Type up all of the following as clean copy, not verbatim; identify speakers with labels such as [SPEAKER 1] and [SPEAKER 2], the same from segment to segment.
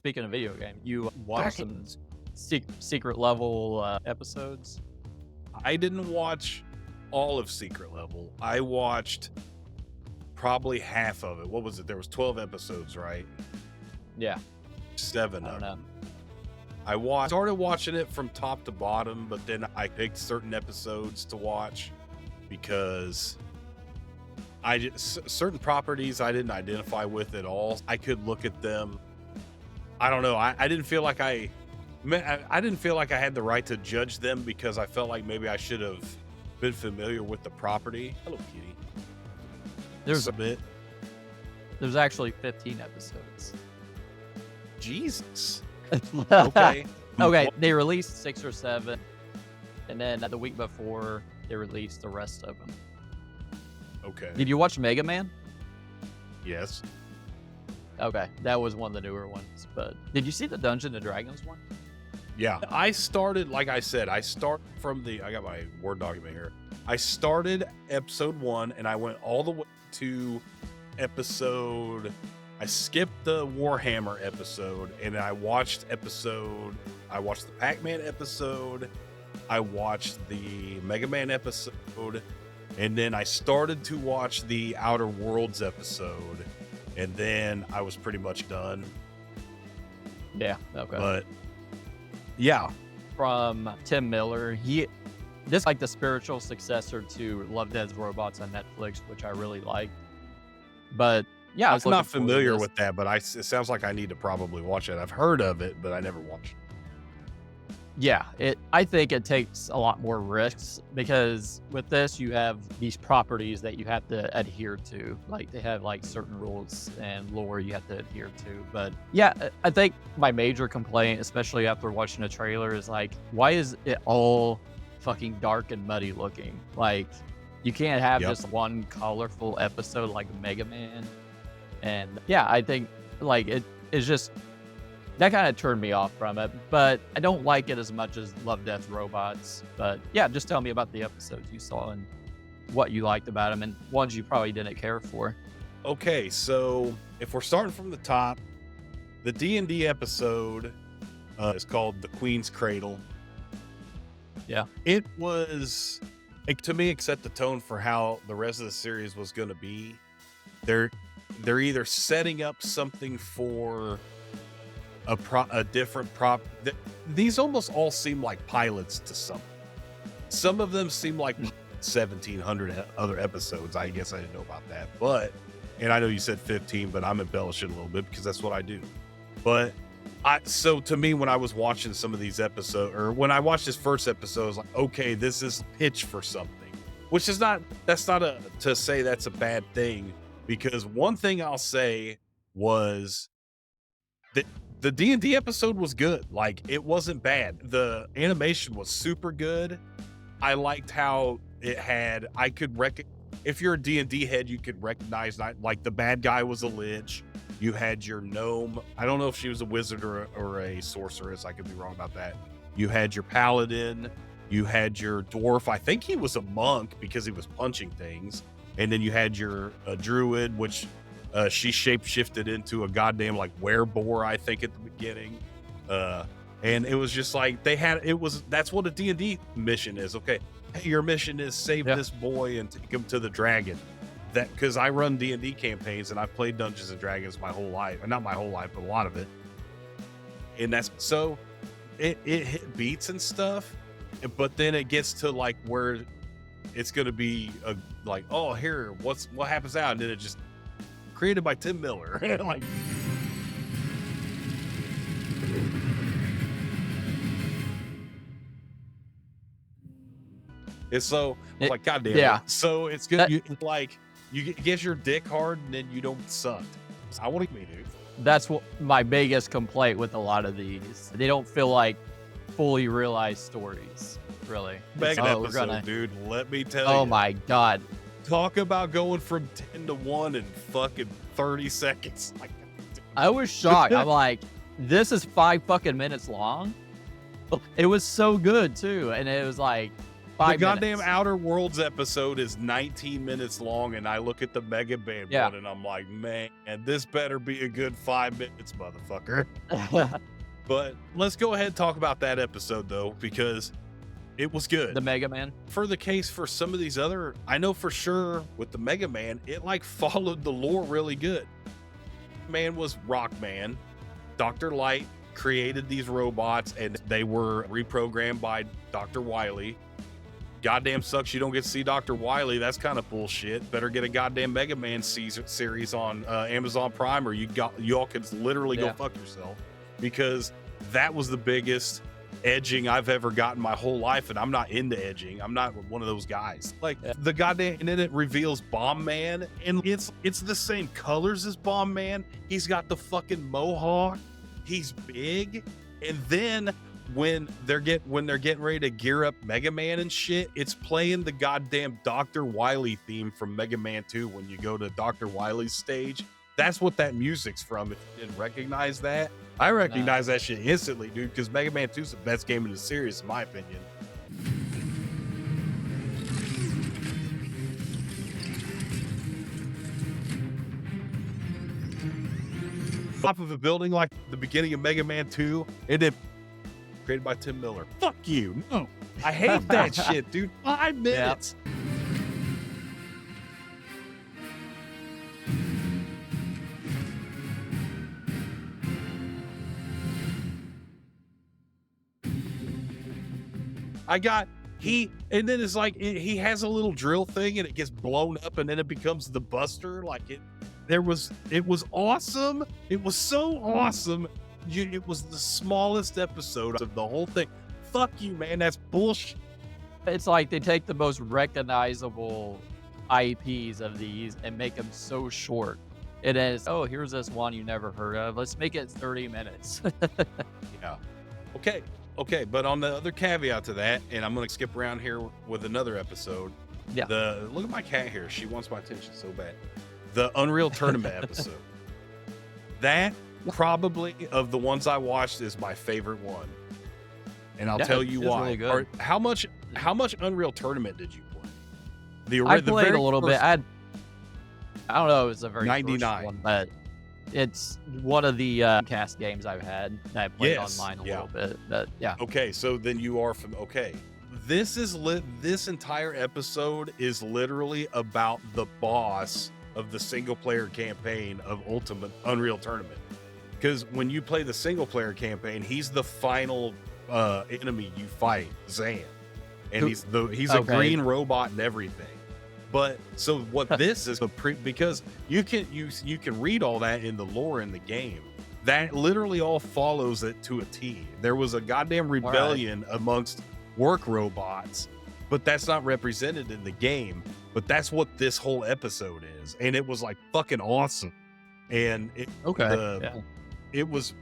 [SPEAKER 1] Speaking of video game, you watch some secret level episodes?
[SPEAKER 2] I didn't watch all of Secret Level. I watched probably half of it. What was it? There was 12 episodes, right?
[SPEAKER 1] Yeah.
[SPEAKER 2] 7
[SPEAKER 1] I
[SPEAKER 2] of
[SPEAKER 1] don't know.
[SPEAKER 2] them. Started watching it from top to bottom, but then I picked certain episodes to watch because certain properties I didn't identify with at all. I could look at them. I don't know. I didn't feel like I didn't feel like I had the right to judge them because I felt like maybe I should have been familiar with the property. Hello, kitty.
[SPEAKER 1] There's
[SPEAKER 2] a bit.
[SPEAKER 1] There's actually 15 episodes.
[SPEAKER 2] Jesus. Okay.
[SPEAKER 1] Okay, they released 6 or 7, and then the week before they released the rest of them.
[SPEAKER 2] Okay.
[SPEAKER 1] Did you watch Mega Man?
[SPEAKER 2] Yes.
[SPEAKER 1] Okay, that was one of the newer ones. But did you see the Dungeons and Dragons one?
[SPEAKER 2] Yeah, I started, like I said, I got my Word document here. I started episode 1 and I went all the way to I skipped the Warhammer episode and I watched the Pac-Man episode. I watched the Mega Man episode. And then I started to watch the Outer Worlds episode. And then I was pretty much done.
[SPEAKER 1] Yeah, okay.
[SPEAKER 2] But yeah.
[SPEAKER 1] From Tim Miller, this is like the spiritual successor to Love, Death Robots on Netflix, which I really like. But yeah,
[SPEAKER 2] I'm not familiar with that, but it sounds like I need to probably watch it. I've heard of it, but I never watched it.
[SPEAKER 1] Yeah, I think it takes a lot more risks because with this you have these properties that you have to adhere to. Like they have like certain rules and lore you have to adhere to. But yeah, I think my major complaint, especially after watching the trailer, is like, why is it all fucking dark and muddy looking? Like you can't have just one colorful episode like Mega Man. And yeah, I think like it's just that kind of turned me off from it, but I don't like it as much as Love, Death, Robots. But yeah, just tell me about the episodes you saw and what you liked about them and ones you probably didn't care for.
[SPEAKER 2] Okay, so if we're starting from the top, the D&D episode is called The Queen's Cradle.
[SPEAKER 1] Yeah.
[SPEAKER 2] It to me, it set the tone for how the rest of the series was going to be. They're either setting up something for a different prop. These almost all seem like pilots to some. Some of them seem like 1,700 other episodes. I guess I didn't know about that, and I know you said 15, but I'm embellishing a little bit because that's what I do. But so to me, when I was watching some of these episodes, or when I watched this first episode, I was like, okay, this is pitch for something, which is that's not to say that's a bad thing, because one thing I'll say was that the D&D episode was good. Like, it wasn't bad. The animation was super good. I liked how it had, if you're a D&D head, you could recognize, like, the bad guy was a lich. You had your gnome. I don't know if she was a wizard or a sorceress. I could be wrong about that. You had your paladin. You had your dwarf. I think he was a monk because he was punching things. And then you had your druid, which she shapeshifted into a goddamn like wereboar, I think, at the beginning. And it was just like that's what a D&D mission is. Okay, hey, your mission is save this boy and take him to the dragon. That because I run D&D campaigns and I've played Dungeons and Dragons my whole life. Not my whole life, but a lot of it. And that's so it hit beats and stuff, but then it gets to like where it's gonna be like, oh, here, what happens out, and then it just created by Tim Miller. Like, it's so like, goddamn.
[SPEAKER 1] Yeah.
[SPEAKER 2] It. So it's good. You get your dick hard and then you don't suck. I want to be, dude.
[SPEAKER 1] That's what my biggest complaint with a lot of these. They don't feel like fully realized stories, really.
[SPEAKER 2] Mega episode, dude. Let me tell you.
[SPEAKER 1] Oh my God.
[SPEAKER 2] Talk about going from 10 to 1 in fucking 30 seconds. Like,
[SPEAKER 1] I was shocked. I'm like, this is 5 fucking minutes long. It was so good too. And it was like, 5
[SPEAKER 2] goddamn
[SPEAKER 1] minutes.
[SPEAKER 2] Outer Worlds episode is 19 minutes long, and I look at the Mega Man
[SPEAKER 1] Yeah.
[SPEAKER 2] one, and I'm like, man, this better be a good 5 minutes, motherfucker. But let's go ahead and talk about that episode, though, because it was good.
[SPEAKER 1] The Mega Man.
[SPEAKER 2] For the case for some of these other, I know for sure with the Mega Man, it like followed the lore really good. Man was Rockman. Dr. Light created these robots, and they were reprogrammed by Dr. Wily. Goddamn sucks you don't get to see Dr. Wily. That's kind of bullshit. Better get a goddamn Mega Man series on Amazon Prime, or y'all could literally go fuck yourself, because that was the biggest edging I've ever gotten my whole life, and I'm not into edging. I'm not one of those guys. Like the goddamn, and then it reveals Bomb Man, and it's the same colors as Bomb Man. He's got the fucking mohawk. He's big, and then when they're getting ready to gear up Mega Man and shit, it's playing the goddamn Dr. Wily theme from Mega Man 2 when you go to Dr. Wily's stage. That's what that music's from. If you didn't recognize that, I recognize that shit instantly, dude, because Mega Man 2 is the best game in the series, in my opinion. Top of a building like the beginning of Mega Man 2, and then created by Tim Miller. Fuck you. No. I hate that shit, dude. 5 minutes. Yep. And then it's like he has a little drill thing, and it gets blown up, and then it becomes the Buster. Like it was awesome. It was so awesome. It was the smallest episode of the whole thing. Fuck you, man. That's bullshit.
[SPEAKER 1] It's like they take the most recognizable IPs of these and make them so short. It is, oh, here's this one you never heard of. Let's make it 30 minutes.
[SPEAKER 2] Yeah. Okay, but on the other caveat to that, and I'm going to skip around here with another episode.
[SPEAKER 1] Yeah.
[SPEAKER 2] Look at my cat here. She wants my attention so bad. The Unreal Tournament episode. That probably of the ones I watched is my favorite one. And I'll tell you why.
[SPEAKER 1] Really good.
[SPEAKER 2] How much Unreal Tournament did you play?
[SPEAKER 1] I played a little bit. I don't know. It was a very
[SPEAKER 2] 99
[SPEAKER 1] one, but it's one of the cast games I've had that I played online a little bit. But yeah.
[SPEAKER 2] Okay, so then you are from. Okay, this entire episode is literally about the boss of the single player campaign of Ultimate Unreal Tournament. Because when you play the single player campaign, he's the final enemy you fight, Zan, and he's a green robot and everything. But so what this is because you can read all that in the lore in the game. That literally all follows it to a T. There was a goddamn rebellion amongst work robots, but that's not represented in the game. But that's what this whole episode is, and it was like fucking awesome. And it was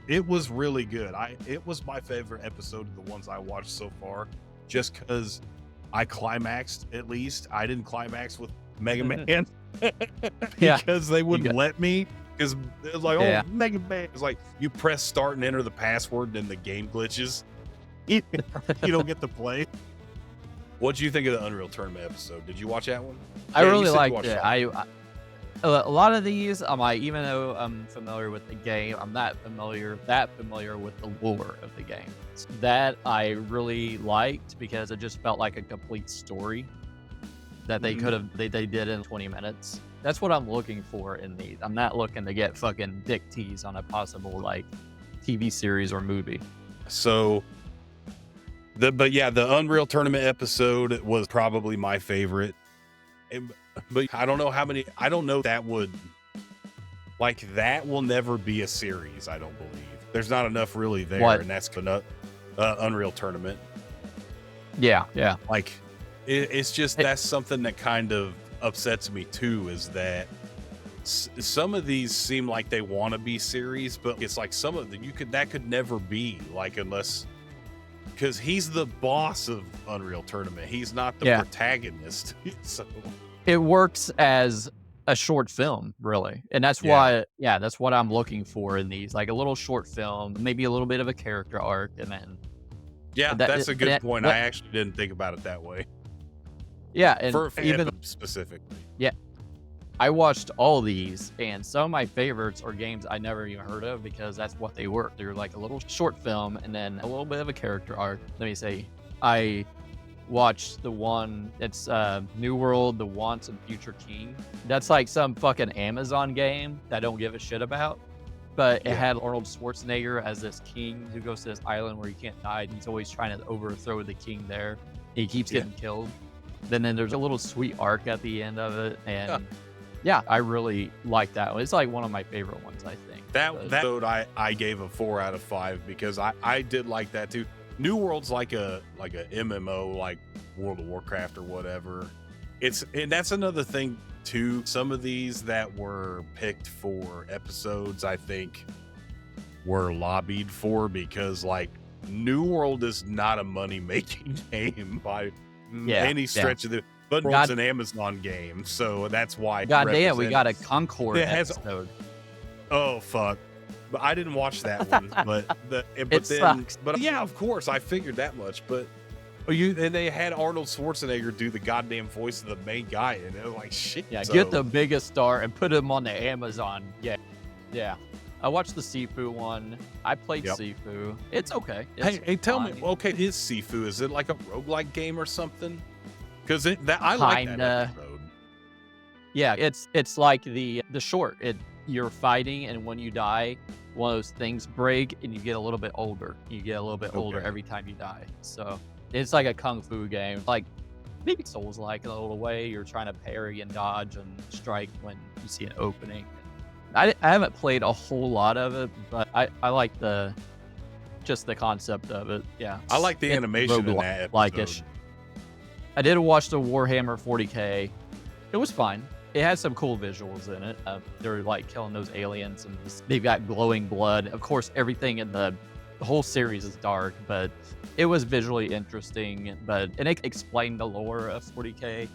[SPEAKER 2] really good. It was my favorite episode of the ones I watched so far, just because I climaxed. At least I didn't climax with Mega Man because they wouldn't let me. Because it was like, Mega Man. It's like you press start and enter the password, and then the game glitches. You don't get to play. What did you think of the Unreal Tournament episode? Did you watch that one?
[SPEAKER 1] I really liked it. A lot of these, even though I'm familiar with the game, I'm not familiar with the lore of the game. That I really liked because it just felt like a complete story that they could have they did in 20 minutes. That's what I'm looking for in these. I'm not looking to get fucking dick tease on a possible like TV series or movie.
[SPEAKER 2] So the Unreal Tournament episode was probably my favorite. But I don't know how many. I don't know that would that will never be a series. I don't believe there's not enough really there, and that's Unreal Tournament.
[SPEAKER 1] Yeah.
[SPEAKER 2] Like it's just that's something that kind of upsets me too. Is that some of these seem like they want to be series, but it's like some of them that could never be unless. Because he's the boss of Unreal Tournament. He's not the protagonist. So
[SPEAKER 1] it works as a short film, really. And that's why, that's what I'm looking for in these. Like a little short film, maybe a little bit of a character arc, and then...
[SPEAKER 2] Yeah, that's a good point. I actually didn't think about it that way.
[SPEAKER 1] Yeah, and
[SPEAKER 2] for
[SPEAKER 1] even
[SPEAKER 2] fandom specifically.
[SPEAKER 1] yeah, I watched all these, and some of my favorites are games I never even heard of because that's what they were. They're like a little short film and then a little bit of a character arc. Let me say, I watched the one, it's New World, The Once and Future King. That's like some fucking Amazon game that I don't give a shit about. But it
[SPEAKER 2] Yeah.
[SPEAKER 1] had Arnold Schwarzenegger as this king who goes to this island where he can't die, and he's always trying to overthrow the king there. He keeps
[SPEAKER 2] Yeah.
[SPEAKER 1] getting killed. Then there's a little sweet arc at the end of it,
[SPEAKER 2] Yeah.
[SPEAKER 1] and yeah, I really like that one. It's like one of my favorite ones, I think.
[SPEAKER 2] That
[SPEAKER 1] But
[SPEAKER 2] episode I gave a 4 out of 5 because I did like that too. New World's like a MMO, like World of Warcraft or whatever. And that's another thing too. Some of these that were picked for episodes, I think, were lobbied for because like New World is not a money making game by
[SPEAKER 1] yeah,
[SPEAKER 2] any
[SPEAKER 1] yeah.
[SPEAKER 2] stretch of the. But
[SPEAKER 1] God-
[SPEAKER 2] it's an Amazon game, so that's why.
[SPEAKER 1] God damn, we got a
[SPEAKER 2] represented-
[SPEAKER 1] Concord
[SPEAKER 2] It has-
[SPEAKER 1] episode.
[SPEAKER 2] Oh fuck! But I didn't watch that one. But
[SPEAKER 1] It sucks.
[SPEAKER 2] But yeah, of course, I figured that much. But and they had Arnold Schwarzenegger do the goddamn voice of the main guy, and it was like shit.
[SPEAKER 1] Yeah,
[SPEAKER 2] so-
[SPEAKER 1] get the biggest star and put him on the Amazon. Yeah, yeah. I watched the Sifu one. I played
[SPEAKER 2] Yep.
[SPEAKER 1] Sifu. It's okay. It's
[SPEAKER 2] Hey, tell me.
[SPEAKER 1] fine.
[SPEAKER 2] Okay, is Sifu? Is it like a roguelike game or something? Because I like that
[SPEAKER 1] Kinda.
[SPEAKER 2] episode.
[SPEAKER 1] Yeah, it's like the short. You're fighting, and when you die, one of those things break, and you get a little bit older. You get a little bit older
[SPEAKER 2] Okay.
[SPEAKER 1] every time you die. So it's like a kung fu game, like maybe Souls-like in a little way. You're trying to parry and dodge and strike when you see an opening. I haven't played a whole lot of it, but I like just the concept of it. Yeah,
[SPEAKER 2] I like the
[SPEAKER 1] It's
[SPEAKER 2] animation in that episode.
[SPEAKER 1] like-ish. I did watch the Warhammer 40K. It was fine. It had some cool visuals in it. They're like killing those aliens, and they've got glowing blood. Of course, everything in the whole series is dark, but it was visually interesting. And it explained the lore of 40K.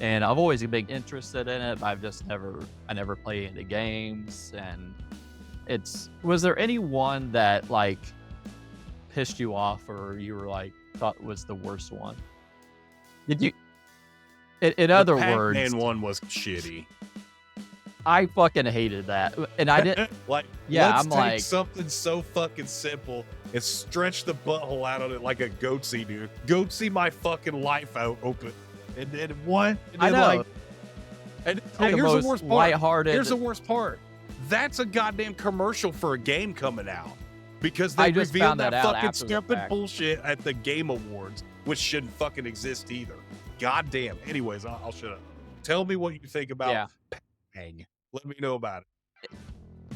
[SPEAKER 1] And I've always been interested in it, but I never played any games. And was there any one that like pissed you off, or you were like thought was the worst one? Did you? In other words,
[SPEAKER 2] Pac-Man one was shitty.
[SPEAKER 1] I fucking hated that, and I didn't.
[SPEAKER 2] Like,
[SPEAKER 1] Yeah,
[SPEAKER 2] let's
[SPEAKER 1] I'm
[SPEAKER 2] take
[SPEAKER 1] like-
[SPEAKER 2] something so fucking simple and stretch the butthole out on it like a goatsy, dude. Goatsy my fucking life out open. And then what? And
[SPEAKER 1] I
[SPEAKER 2] then,
[SPEAKER 1] know.
[SPEAKER 2] Like, and
[SPEAKER 1] Like
[SPEAKER 2] here's the worst part.
[SPEAKER 1] lighthearted.
[SPEAKER 2] Here's the worst part. That's a goddamn commercial for a game coming out because
[SPEAKER 1] I
[SPEAKER 2] they
[SPEAKER 1] just
[SPEAKER 2] revealed
[SPEAKER 1] found
[SPEAKER 2] that
[SPEAKER 1] that out
[SPEAKER 2] fucking
[SPEAKER 1] after the
[SPEAKER 2] stupid
[SPEAKER 1] fact.
[SPEAKER 2] bullshit at the Game Awards, which shouldn't fucking exist either. Goddamn. Anyways, I'll shut up. Tell me what you think about
[SPEAKER 1] Yeah.
[SPEAKER 2] Pac-Man. Let me know about it.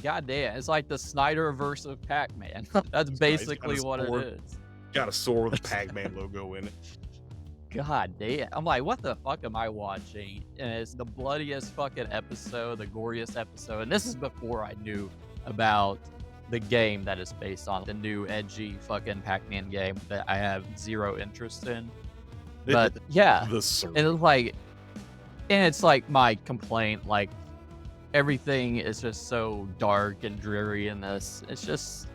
[SPEAKER 1] God damn, it's like the Snyderverse of Pac-Man. That's
[SPEAKER 2] He's
[SPEAKER 1] basically
[SPEAKER 2] got a
[SPEAKER 1] what it
[SPEAKER 2] sword.
[SPEAKER 1] is.
[SPEAKER 2] Got a sword with a Pac-Man logo in it.
[SPEAKER 1] God damn. I'm like, what the fuck am I watching? And it's the bloodiest fucking episode, the goriest episode. And this is before I knew about the game that is based on, the new edgy fucking Pac-Man game that I have zero interest in. But yeah,
[SPEAKER 2] The sword.
[SPEAKER 1] and it's like my complaint, like everything is just so dark and dreary in this. It's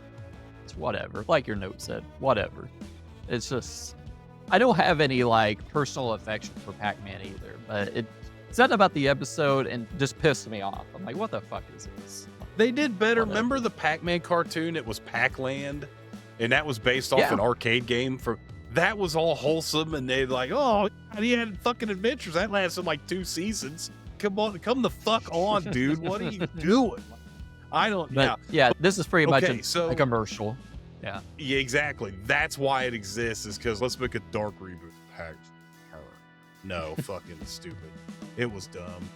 [SPEAKER 1] whatever. Like your note said, whatever. It's just, I don't have any like personal affection for Pac-Man either, but it's something about the episode and just pissed me off. I'm like, what the fuck is this?
[SPEAKER 2] They did better.
[SPEAKER 1] Whatever.
[SPEAKER 2] Remember the Pac-Man cartoon? It was Pac-Land, and that was based off
[SPEAKER 1] Yeah.
[SPEAKER 2] an arcade game. That was all wholesome, and they like, oh, he had fucking adventures. That lasted like 2 seasons. Come on, come the fuck on, dude. What are you doing? I don't.
[SPEAKER 1] But yeah, this is pretty
[SPEAKER 2] Okay,
[SPEAKER 1] much
[SPEAKER 2] so-
[SPEAKER 1] a commercial.
[SPEAKER 2] Yeah, exactly. That's why it exists. Is because let's make a dark reboot. No, fucking stupid. It was dumb.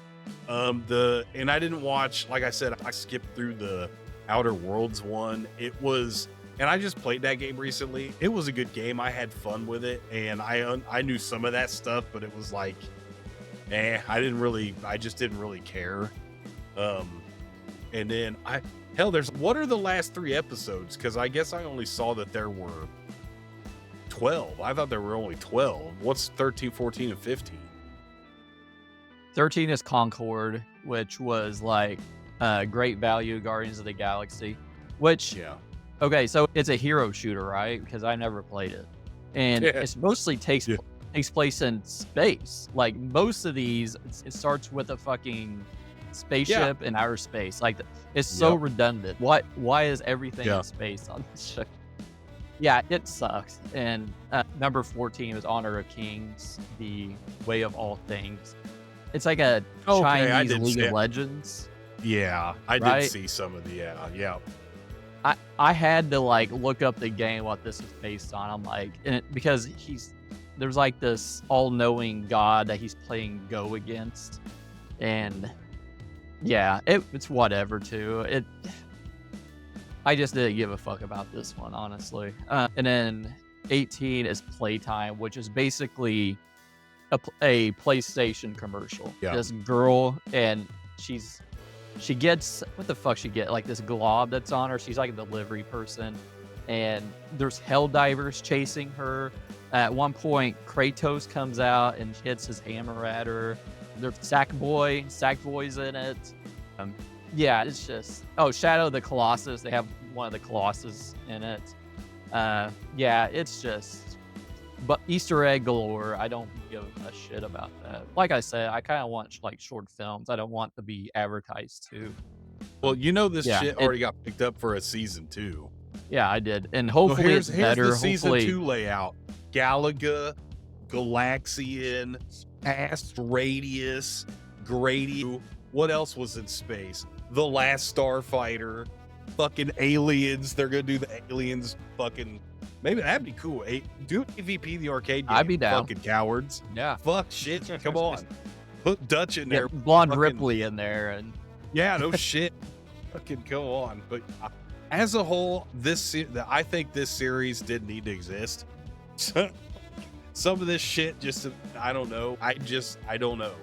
[SPEAKER 2] And I didn't watch. Like I said, I skipped through the Outer Worlds one. It was, and I just played that game recently. It was a good game. I had fun with it, and I knew some of that stuff, but it was like, I just didn't really care. And then what are the last 3 episodes? Because I guess I only saw that there were 12. I thought there were only 12. What's 13, 14, and 15?
[SPEAKER 1] 13 is Concord, which was like great value Guardians of the Galaxy, which,
[SPEAKER 2] Yeah.
[SPEAKER 1] okay, so it's a hero shooter, right? Because I never played it. And
[SPEAKER 2] Yeah.
[SPEAKER 1] it mostly takes
[SPEAKER 2] Yeah.
[SPEAKER 1] takes place in space. Like most of these, it starts with a fucking spaceship in outer space. Like it's so
[SPEAKER 2] Yep.
[SPEAKER 1] redundant. Why is everything
[SPEAKER 2] Yeah.
[SPEAKER 1] in space on this show? Yeah, it sucks. And number 14 is Honor of Kings, the Way of All Things. It's like a
[SPEAKER 2] Okay, I
[SPEAKER 1] Chinese
[SPEAKER 2] did
[SPEAKER 1] League
[SPEAKER 2] see
[SPEAKER 1] of
[SPEAKER 2] it.
[SPEAKER 1] Legends.
[SPEAKER 2] Yeah, I
[SPEAKER 1] Right?
[SPEAKER 2] did see some of the yeah.
[SPEAKER 1] I had to like look up the game what this is based on. I'm like, because there's like this all-knowing god that he's playing Go against, and yeah, it's whatever too. I just didn't give a fuck about this one, honestly. And then 18 is Playtime, which is basically a PlayStation commercial.
[SPEAKER 2] Yeah.
[SPEAKER 1] This girl, and she gets, what the fuck she get? Like this glob that's on her. She's like a delivery person, and there's hell divers chasing her. At one point, Kratos comes out and hits his hammer at her. There's Sackboy's in it. Yeah, it's just Shadow of the Colossus. They have one of the Colossus in it. Yeah, it's just but Easter egg galore. I don't give a shit about that. Like I said, I kind of want like short films. I don't want to be advertised to.
[SPEAKER 2] Well, you know this
[SPEAKER 1] Yeah,
[SPEAKER 2] shit already got picked up for a season 2.
[SPEAKER 1] Yeah, I did, and
[SPEAKER 2] So
[SPEAKER 1] hopefully
[SPEAKER 2] here's
[SPEAKER 1] it's better.
[SPEAKER 2] the season
[SPEAKER 1] Hopefully,
[SPEAKER 2] 2 layout: Galaga, Galaxian, Past Radius, Grady. What else was in space? The Last Starfighter, fucking aliens. They're gonna do the aliens. Fucking maybe that'd be cool. Do AVP the arcade game.
[SPEAKER 1] I'd be down.
[SPEAKER 2] Fucking cowards.
[SPEAKER 1] yeah.
[SPEAKER 2] Fuck shit. Come on. Put Dutch in there.
[SPEAKER 1] Get Blonde
[SPEAKER 2] fucking-
[SPEAKER 1] Ripley in there, and
[SPEAKER 2] Yeah, no shit. Fucking go on. But as a whole, I think this series did need to exist. Some of this shit just, I don't know. I don't know.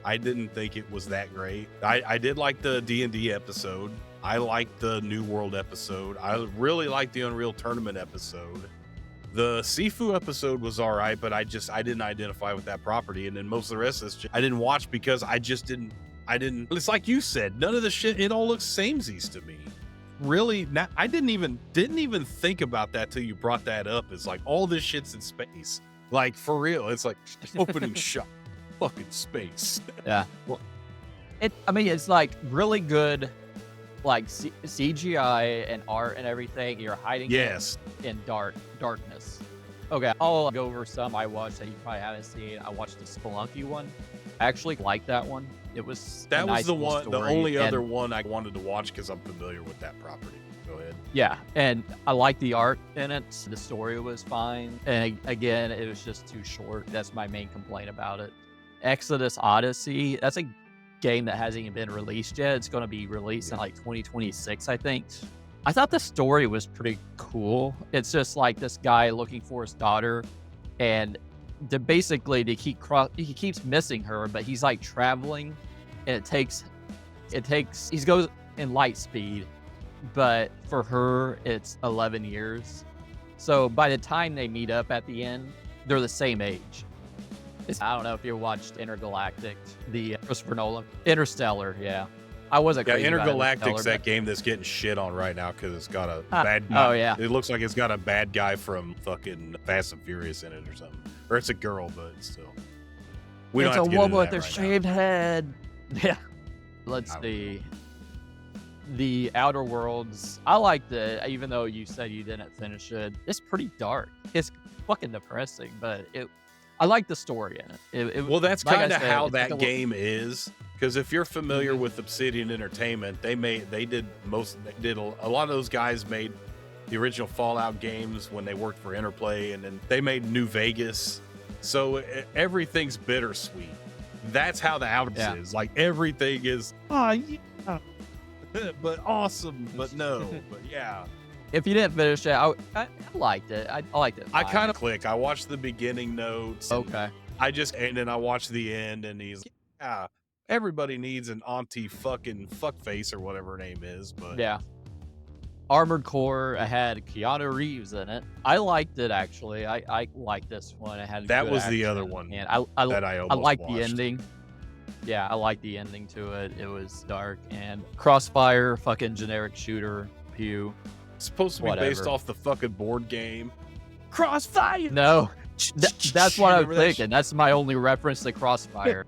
[SPEAKER 2] I didn't think it was that great. I did like the D&D episode. I liked the New World episode. I really liked the Unreal Tournament episode. The Sifu episode was all right, but I didn't identify with that property. And then most of the rest of this, I didn't watch because I didn't. It's like you said, none of the shit. It all looks samesies to me. Really, I didn't even think about that till you brought that up. It's like all this shit's in space. Like for real, it's like opening shot, fucking space.
[SPEAKER 1] yeah. Well, it's like really good, like CGI and art and everything. You're hiding
[SPEAKER 2] Yes.
[SPEAKER 1] in darkness. Okay, I'll go over some I watched that you probably haven't seen. I watched the Spelunky one. I actually liked that one. It was
[SPEAKER 2] That
[SPEAKER 1] a
[SPEAKER 2] was
[SPEAKER 1] nice
[SPEAKER 2] the
[SPEAKER 1] little
[SPEAKER 2] one, the
[SPEAKER 1] story,
[SPEAKER 2] only
[SPEAKER 1] and-
[SPEAKER 2] other one I wanted to watch because I'm familiar with that property. Go ahead.
[SPEAKER 1] Yeah, and I like the art in it. The story was fine. And again, it was just too short. That's my main complaint about it. Exodus Odyssey, that's a game that hasn't even been released yet. It's going to be released in like 2026, I think. I thought the story was pretty cool. It's just like this guy looking for his daughter, and he keeps missing her, but he's like traveling, and he goes in light speed, but for her it's 11 years. So by the time they meet up at the end, they're the same age. I don't know if you watched Intergalactic, the Christopher Nolan Interstellar. Yeah, I wasn't.
[SPEAKER 2] Yeah,
[SPEAKER 1] crazy about
[SPEAKER 2] Intergalactic's
[SPEAKER 1] Interstellar,
[SPEAKER 2] that game that's getting shit on right now because it's got a
[SPEAKER 1] Ah,
[SPEAKER 2] bad guy.
[SPEAKER 1] oh, yeah.
[SPEAKER 2] It looks like it's got a bad guy from fucking Fast and Furious in it or something. Or it's a girl, but still. We
[SPEAKER 1] it's
[SPEAKER 2] don't
[SPEAKER 1] a
[SPEAKER 2] have to get
[SPEAKER 1] woman
[SPEAKER 2] into
[SPEAKER 1] with
[SPEAKER 2] that
[SPEAKER 1] a
[SPEAKER 2] right now.
[SPEAKER 1] shaved head. Yeah. Let's
[SPEAKER 2] I don't
[SPEAKER 1] see. The Outer Worlds. I liked it, even though you said you didn't finish it. It's pretty dark. It's fucking depressing, but I like the story in it.
[SPEAKER 2] Well, that's
[SPEAKER 1] like I
[SPEAKER 2] kind of
[SPEAKER 1] said,
[SPEAKER 2] how
[SPEAKER 1] it's
[SPEAKER 2] that
[SPEAKER 1] like a
[SPEAKER 2] game is. Because if you're familiar
[SPEAKER 1] Mhm.
[SPEAKER 2] with Obsidian Entertainment, they did a lot of those guys made the original Fallout games when they worked for Interplay, and then they made New Vegas. So everything's bittersweet. That's how the Outer
[SPEAKER 1] Yeah.
[SPEAKER 2] is. Like everything is, yeah, but awesome, but no, but yeah.
[SPEAKER 1] If you didn't finish it, I liked it. I liked it.
[SPEAKER 2] I
[SPEAKER 1] fine.
[SPEAKER 2] kind of click. I watched the beginning notes. and
[SPEAKER 1] Okay.
[SPEAKER 2] and then I watched the end, and he's yeah. Everybody needs an auntie fucking fuckface or whatever her name is, but
[SPEAKER 1] Yeah. Armored Core. I had Keanu Reeves in it. I liked it actually. I liked this one. It had
[SPEAKER 2] That
[SPEAKER 1] good
[SPEAKER 2] was the other
[SPEAKER 1] action,
[SPEAKER 2] one
[SPEAKER 1] and
[SPEAKER 2] that I
[SPEAKER 1] I
[SPEAKER 2] almost
[SPEAKER 1] liked
[SPEAKER 2] watched.
[SPEAKER 1] the ending. Yeah, I liked the ending to it. It was dark, and Crossfire, fucking generic shooter. Pew.
[SPEAKER 2] It's supposed to be based
[SPEAKER 1] Whatever.
[SPEAKER 2] off the fucking board game. Crossfire.
[SPEAKER 1] No, That's what I was
[SPEAKER 2] Remember that
[SPEAKER 1] thinking. That's my only reference to Crossfire.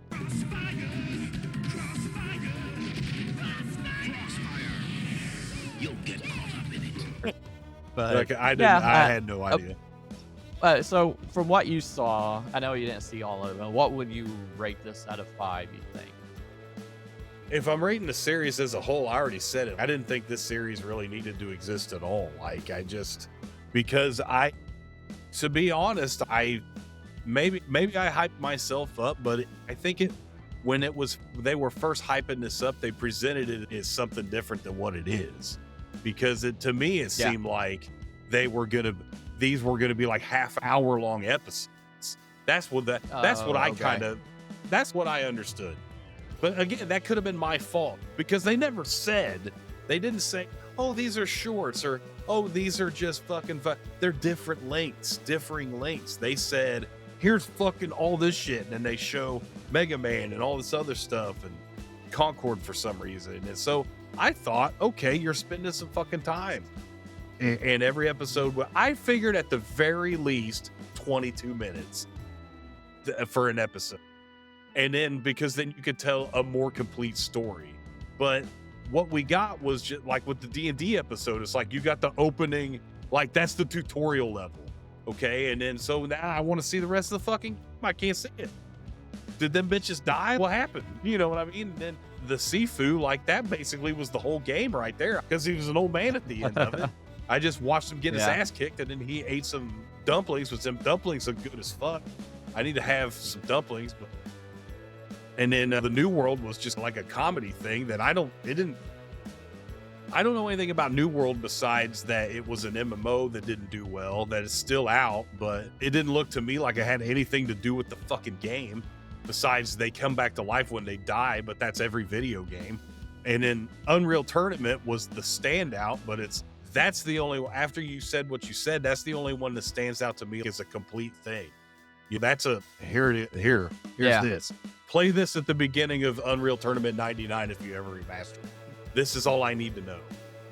[SPEAKER 1] But
[SPEAKER 2] Like, I
[SPEAKER 1] yeah,
[SPEAKER 2] had no idea.
[SPEAKER 1] so from what you saw, I know you didn't see all of them. What would you rate this out of 5, you think?
[SPEAKER 2] If I'm rating the series as a whole, I already said it. I didn't think this series really needed to exist at all. Like, because to be honest, maybe I hyped myself up, but I think when they were first hyping this up, they presented it as something different than what it is. Because to me, it seemed like these were gonna be like half-hour long episodes. That's what I understood. But again, that could have been my fault because they didn't say, oh, these are shorts, or oh, these are just fucking they're different lengths, differing lengths. They said, here's fucking all this shit, and then they show Mega Man and all this other stuff and Concord for some reason. And so I thought, okay, you're spending some fucking time. And every episode, I figured at the very least 22 minutes for an episode. And then, because then you could tell a more complete story. But what we got was just like with the D&D episode, it's like you got the opening, like that's the tutorial level. Okay. And then, so now I want to see the rest of the fucking, I can't see it. Did them bitches die? What happened? You know what I mean? And then the Sifu, like that basically was the whole game right there because he was an old man at the end of it. I just watched him get his ass kicked, and then he ate some dumplings, which them dumplings are good as fuck. I need to have some dumplings, but. And then the New World was just like a comedy thing that I don't know anything about New World besides that it was an MMO that didn't do well, that is still out, but it didn't look to me like it had anything to do with the fucking game besides they come back to life when they die, but that's every video game. And then Unreal Tournament was the standout, but that's the only, after you said what you said, that's the only one that stands out to me as a complete thing. Here's this. Play this at the beginning of Unreal Tournament 99 if you ever remaster it. This is all I need to know.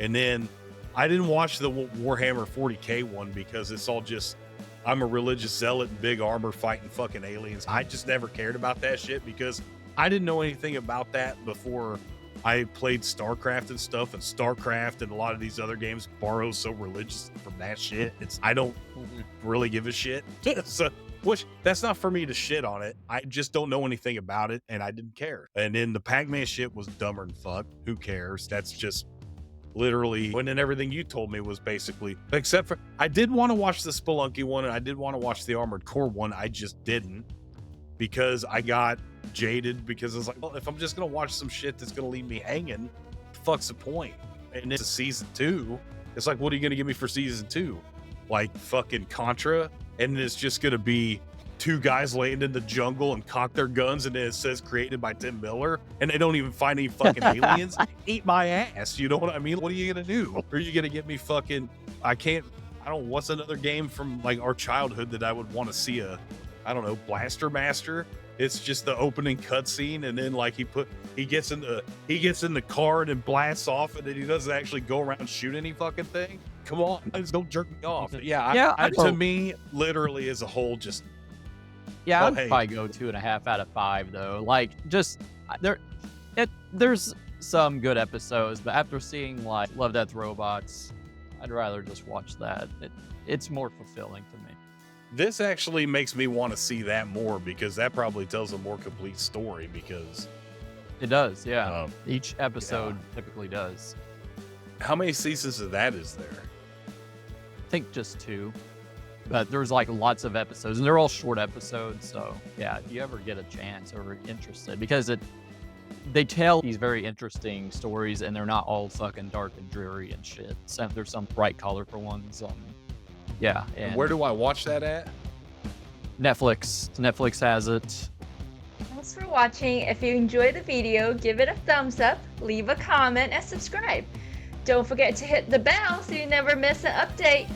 [SPEAKER 2] And then I didn't watch the Warhammer 40K one because it's all just, I'm a religious zealot in big armor fighting fucking aliens. I just never cared about that shit because I didn't know anything about that before I played StarCraft and stuff, and StarCraft and a lot of these other games borrow so religious from that shit. I don't really give a shit. So, which that's not for me to shit on it. I just don't know anything about it, and I didn't care. And then the Pac-Man shit was dumber than fuck. Who cares? That's just literally, and then everything you told me was basically, except for, I did want to watch the Spelunky one, and I did want to watch the Armored Core one. I just didn't because I got jaded because I was like, well, if I'm just going to watch some shit that's going to leave me hanging, the fuck's the point? And it's a season 2. It's like, what are you going to give me for season 2? Like fucking Contra? And it's just going to be 2 guys laying in the jungle and cock their guns, and then it says created by Tim Miller, and they don't even find any fucking aliens. Eat my ass. You know what I mean? What are you going to do? Or are you going to get me fucking, what's another game from like our childhood that I would want to see Blaster Master? It's just the opening cutscene, and then like he gets in the car and then blasts off, and then he doesn't actually go around and shoot any fucking thing. Come on, just don't jerk me off. To me, literally as a whole, just
[SPEAKER 1] I'd probably go 2.5 out of 5 though. Like, just there's some good episodes, but after seeing like Love, Death, Robots, I'd rather just watch that. It's more fulfilling to me.
[SPEAKER 2] This actually makes me want to see that more because that probably tells a more complete story because
[SPEAKER 1] it does. Yeah. Each episode typically does.
[SPEAKER 2] How many seasons of that is there?
[SPEAKER 1] I think just 2, but there's like lots of episodes and they're all short episodes. So yeah, if you ever get a chance or interested, because they tell these very interesting stories and they're not all fucking dark and dreary and shit. So there's some bright, colorful ones. Yeah.
[SPEAKER 2] And where do I watch that at?
[SPEAKER 1] Netflix. Netflix has it.
[SPEAKER 3] Thanks for watching. If you enjoyed the video, give it a thumbs up, leave a comment, and subscribe. Don't forget to hit the bell so you never miss an update.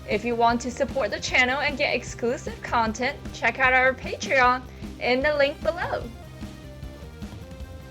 [SPEAKER 3] If you want to support the channel and get exclusive content, check out our Patreon in the link below.